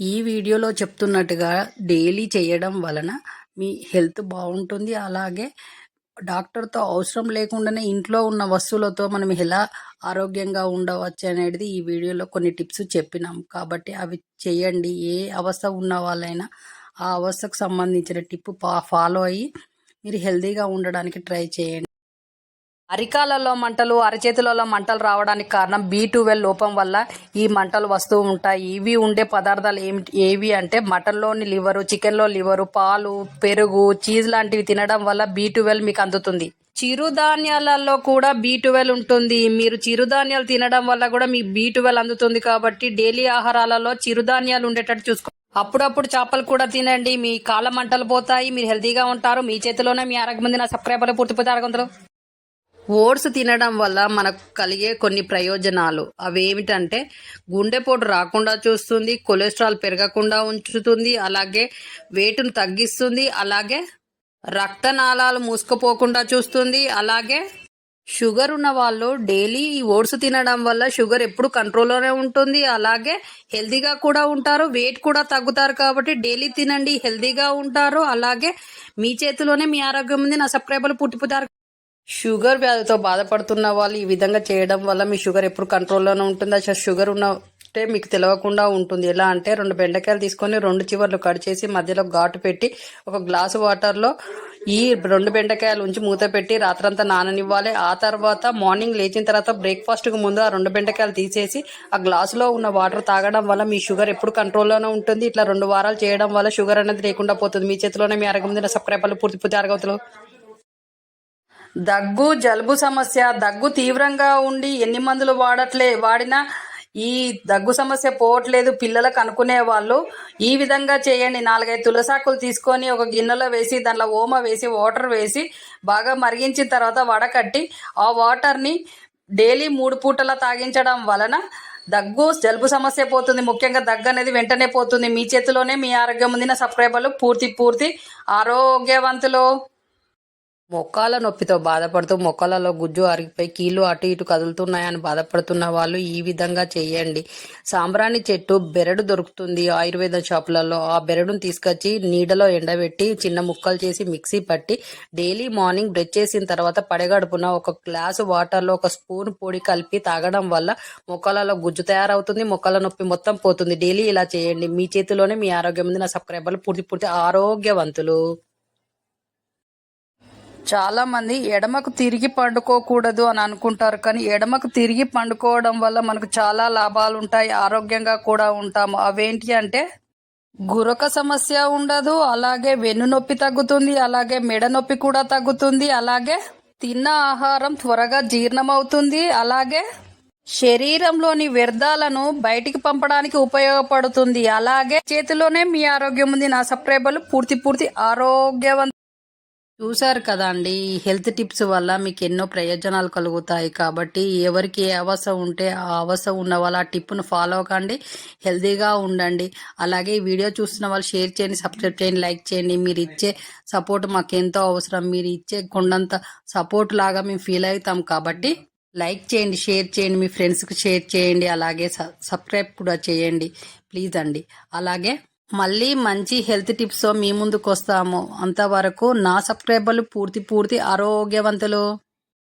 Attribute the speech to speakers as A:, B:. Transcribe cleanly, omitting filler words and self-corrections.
A: ఈ వీడియోలో చెప్తున్నట్టుగా డైలీ చేయడం వలన మీ హెల్త్ బాగుంటుంది. అలాగే డాక్టర్‌తో అవసరం లేకుండానే ఇంట్లో ఉన్న వస్తువులతో మనం ఎలా ఆరోగ్యంగా ఉండవచ్చు అనేది ఈ వీడియోలో కొన్ని టిప్స్ చెప్పినాం. కాబట్టి అవి చేయండి. ఏ అవస్థ ఉన్న వాళ్ళైనా ఆ అవస్థకు సంబంధించిన టిప్ ఫాలో అయ్యి మీరు హెల్తీగా ఉండడానికి ట్రై చేయండి. అరికాలలో మంటలు, అరచేతులలో మంటలు రావడానికి కారణం B12 లోపం వల్ల ఈ మంటలు వస్తూ ఉంటాయి. ఇవి ఉండే పదార్థాలు ఏవి అంటే మటన్లోని లివరు, చికెన్లో లివరు, పాలు, పెరుగు, చీజ్ లాంటివి తినడం వల్ల B12 మీకు అందుతుంది. చిరుధాన్యాలలో కూడా B12 ఉంటుంది. మీరు చిరుధాన్యాలు తినడం వల్ల కూడా మీకు B12 అందుతుంది. కాబట్టి డైలీ ఆహారాలలో చిరుధాన్యాలు ఉండేటట్టు చూసుకోండి. అప్పుడప్పుడు చేపలు కూడా తినండి. మీ కాళ్ళ మంటలు పోతాయి. మీరు హెల్తీగా ఉంటారు. మీ చేతిలోనే మీ ఆరోగ్యం ఉంది. నా సబ్స్క్రైబర్లు పూర్తిపోతే అడగందరు. ఓట్స్ తినడం వల్ల మనకు కలిగే కొన్ని ప్రయోజనాలు అవేమిటంటే గుండెపోటు రాకుండా చూస్తుంది, కొలెస్ట్రాల్ పెరగకుండా ఉంచుతుంది, అలాగే వెయిట్ను తగ్గిస్తుంది, అలాగే రక్తనాళాలు మూసుకుపోకుండా చూస్తుంది. అలాగే షుగర్ ఉన్న వాళ్ళు డైలీ ఓట్స్ తినడం వల్ల షుగర్ ఎప్పుడు కంట్రోల్లోనే ఉంటుంది. అలాగే హెల్తీగా కూడా ఉంటారు, వెయిట్ కూడా తగ్గుతారు. కాబట్టి డైలీ తినండి, హెల్తీగా ఉంటారు. అలాగే మీ చేతిలోనే మీ ఆరోగ్యం ఉంది. నా సబ్స్క్రైబర్లు పుట్టిపోతారు. షుగర్ వ్యాధితో బాధపడుతున్న వాళ్ళు ఈ విధంగా చేయడం వల్ల మీ షుగర్ ఎప్పుడు కంట్రోల్లోనే ఉంటుంది. అసలు షుగర్ ఉన్నట్టే మీకు తెలియకుండా ఉంటుంది. ఎలా అంటే 2 బెండకాయలు తీసుకొని 2 చివర్లు కట్ చేసి మధ్యలో ఘాటు పెట్టి ఒక గ్లాసు వాటర్లో ఈ 2 బెండకాయలు ఉంచి మూత పెట్టి రాత్రంతా నాననివ్వాలి. ఆ తర్వాత మార్నింగ్ లేచిన తర్వాత బ్రేక్ఫాస్ట్కి ముందు ఆ 2 బెండకాయలు తీసేసి ఆ గ్లాసులో ఉన్న వాటర్ తాగడం వల్ల మీ షుగర్ ఎప్పుడు కంట్రోల్లోనే ఉంటుంది. ఇట్లా 2 వారాలు చేయడం వల్ల షుగర్ అనేది లేకుండా పోతుంది. మీ చేతిలోనే మీ ఆరోగ్యం ఉంది. సబ్స్క్రైబర్లు పూర్తి ఆరోగ్యతలు. దగ్గు, జలుబు సమస్య. దగ్గు తీవ్రంగా ఉండి ఎన్ని మందులు వాడినా ఈ దగ్గు సమస్య పోవట్లేదు పిల్లలకు అనుకునే వాళ్ళు ఈ విధంగా చేయండి. 4-5 తులసాకులు తీసుకొని ఒక గిన్నెలో వేసి దాంట్లో ఓమ వేసి వాటర్ వేసి బాగా మరిగించిన తర్వాత వడకట్టి ఆ వాటర్ని డైలీ 3 పూటలా తాగించడం వలన దగ్గు, జలుబు సమస్య పోతుంది. ముఖ్యంగా దగ్గు అనేది వెంటనే పోతుంది. మీ చేతిలోనే మీ ఆరోగ్యం ఉంది. నా సబ్స్క్రైబర్లు పూర్తి ఆరోగ్యవంతులు. మొక్కాల నొప్పితో బాధపడుతూ మొక్కలలో గుజ్జు అరిగిపోయి కీళ్ళు అటు ఇటు కదులుతున్నాయని బాధపడుతున్న వాళ్ళు ఈ విధంగా చేయండి. సాంబ్రాణి చెట్టు బెరడు దొరుకుతుంది ఆయుర్వేద షాపులలో. ఆ బెరడును తీసుకొచ్చి నీడలో ఎండబెట్టి చిన్న ముక్కలు చేసి మిక్సీ పట్టి డైలీ మార్నింగ్ బ్రష్ చేసిన తర్వాత పడగడుపున ఒక గ్లాసు వాటర్లో 1 స్పూన్ పొడి కలిపి తాగడం వల్ల మొక్కలలో గుజ్జు తయారవుతుంది. మొక్కల నొప్పి మొత్తం పోతుంది. డైలీ ఇలా చేయండి. మీ చేతిలోనే మీ ఆరోగ్యం ఉంది. నా సబ్స్క్రైబర్లు పూర్తి ఆరోగ్యవంతులు. చాలా మంది ఎడమకు తిరిగి పండుకోకూడదు అని అనుకుంటారు. కానీ ఎడమకు తిరిగి పండుకోవడం వల్ల మనకు చాలా లాభాలు ఉంటాయి. ఆరోగ్యంగా కూడా ఉంటాము. అవేంటి అంటే గురక సమస్య ఉండదు, అలాగే వెన్ను నొప్పి తగ్గుతుంది, అలాగే మెడ నొప్పి కూడా తగ్గుతుంది, అలాగే తిన్న ఆహారం త్వరగా జీర్ణమవుతుంది, అలాగే శరీరంలోని వ్యర్థాలను బయటికి పంపడానికి ఉపయోగపడుతుంది. అలాగే చేతిలోనే మీ ఆరోగ్యం ఉంది. నా సబ్స్క్రైబర్లు పూర్తి ఆరోగ్యవంతులు. చూశారు కదా అండి, ఈ హెల్త్ టిప్స్ వల్ల మీకు ఎన్నో ప్రయోజనాలు కలుగుతాయి. కాబట్టి ఎవరికి ఏ అవస్థ ఉంటే ఆ అవస్థ ఉన్న వాళ్ళు ఆ టిప్ను ఫాలో కండి, హెల్తీగా ఉండండి. అలాగే ఈ వీడియో చూస్తున్న వాళ్ళు షేర్ చేయండి, సబ్స్క్రైబ్ చేయండి, లైక్ చేయండి. మీరు ఇచ్చే సపోర్ట్ మాకు ఎంతో అవసరం. మీరు ఇచ్చే కొండంత సపోర్ట్ లాగా మేము ఫీల్ అవుతాం. కాబట్టి లైక్ చేయండి, షేర్ చేయండి, మీ ఫ్రెండ్స్కి షేర్ చేయండి, అలాగే సబ్స్క్రైబ్ కూడా చేయండి ప్లీజ్ అండి. అలాగే మళ్ళీ మంచి హెల్త్ టిప్స్తో మీ ముందుకు వస్తాము. అంతవరకు నా సబ్స్క్రైబర్లు పూర్తి ఆరోగ్యవంతులు.